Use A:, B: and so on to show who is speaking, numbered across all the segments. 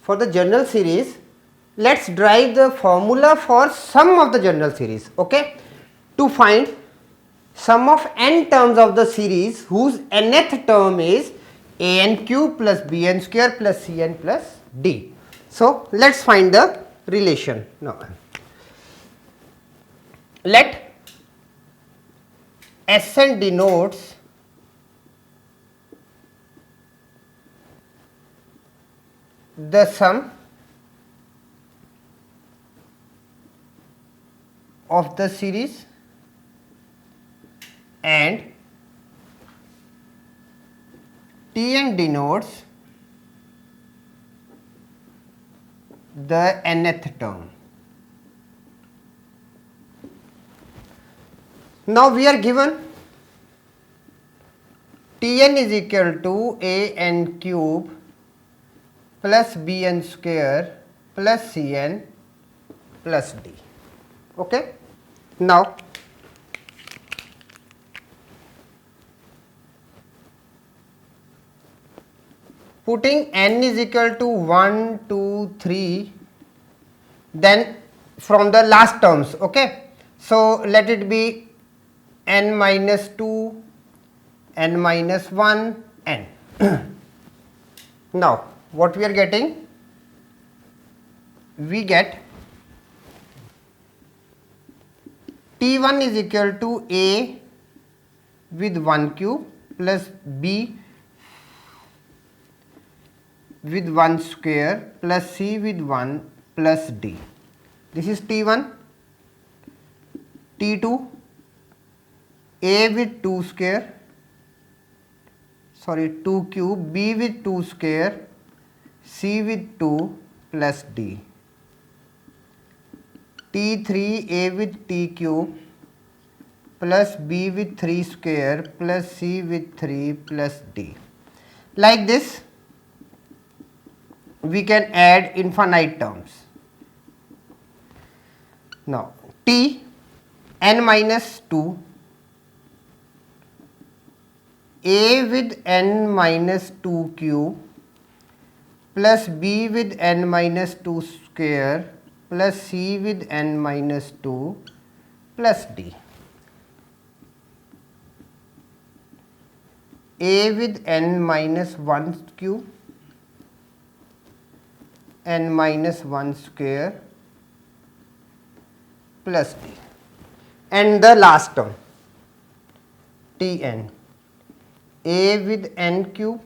A: for the general series, let's derive the formula for sum of the general series. Okay, to find sum of n terms of the series whose nth term is an cube plus bn square plus cn plus d. So let's find the relation. Now let Sn denotes the sum of the series and Tn denotes the nth term. Now we are given Tn is equal to an cube plus bn square plus cn plus d. Okay. Now putting n is equal to 1, 2, 3, then from the last terms. Okay. So let it be n minus 2, n minus 1, n. Now what we are getting? We get T1 is equal to A with 1 cube plus B with 1 square plus C with 1 plus D. This is T1. T2 A with 2 square, 2 cube, B with 2 square, C with 2 plus D. T3 A with T cube plus B with 3 square plus C with 3 plus D. Like this we can add infinite terms. Now T n minus 2 A with n minus 2 cube plus B with n minus 2 square plus C with n minus 2 plus D. A with n minus 1 cube, n minus 1 square plus D. And the last term Tn, A with n cube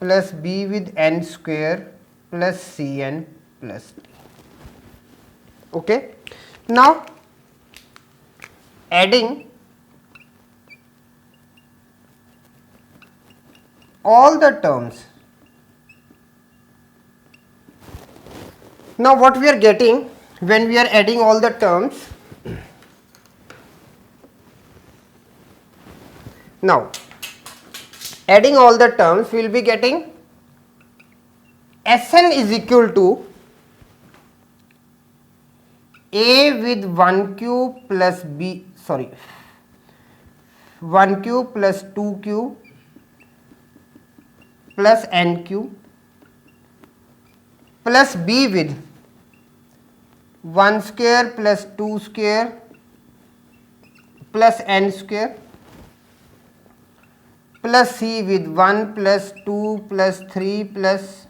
A: plus B with n square plus Cn plus D. Okay. Now adding all the terms. Now what we are getting when we are adding all the terms? Now adding all the terms, we will be getting Sn is equal to A with 1 cube plus B, 1 cube plus 2 cube plus n cube plus B with 1 square plus 2 square plus n square plus C with 1 plus 2 plus 3 plus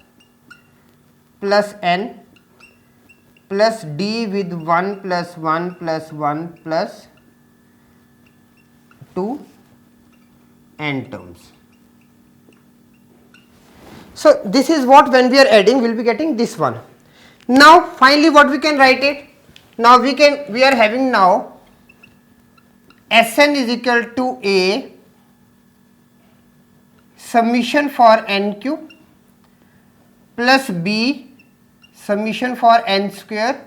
A: n plus D with 1 plus 1 plus 1 plus 2 n terms. So this is what when we are adding we will be getting this one. Now finally what we can write it? Now we are having now Sn is equal to A summation for n cube plus B summation for n square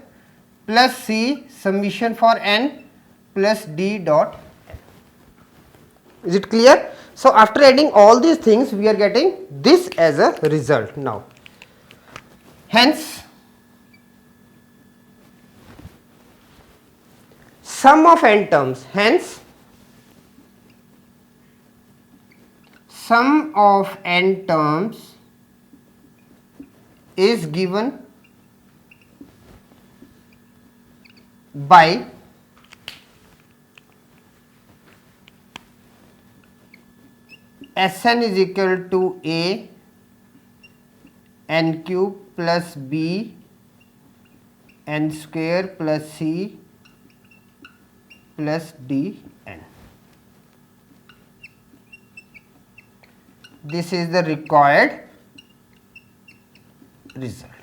A: plus C summation for n plus D dot n. Is it clear? So after adding all these things we are getting this as a result now. Hence sum of n terms, hence sum of n terms is given by Sn is equal to A n cube plus B n square plus C plus D n. This is the required result.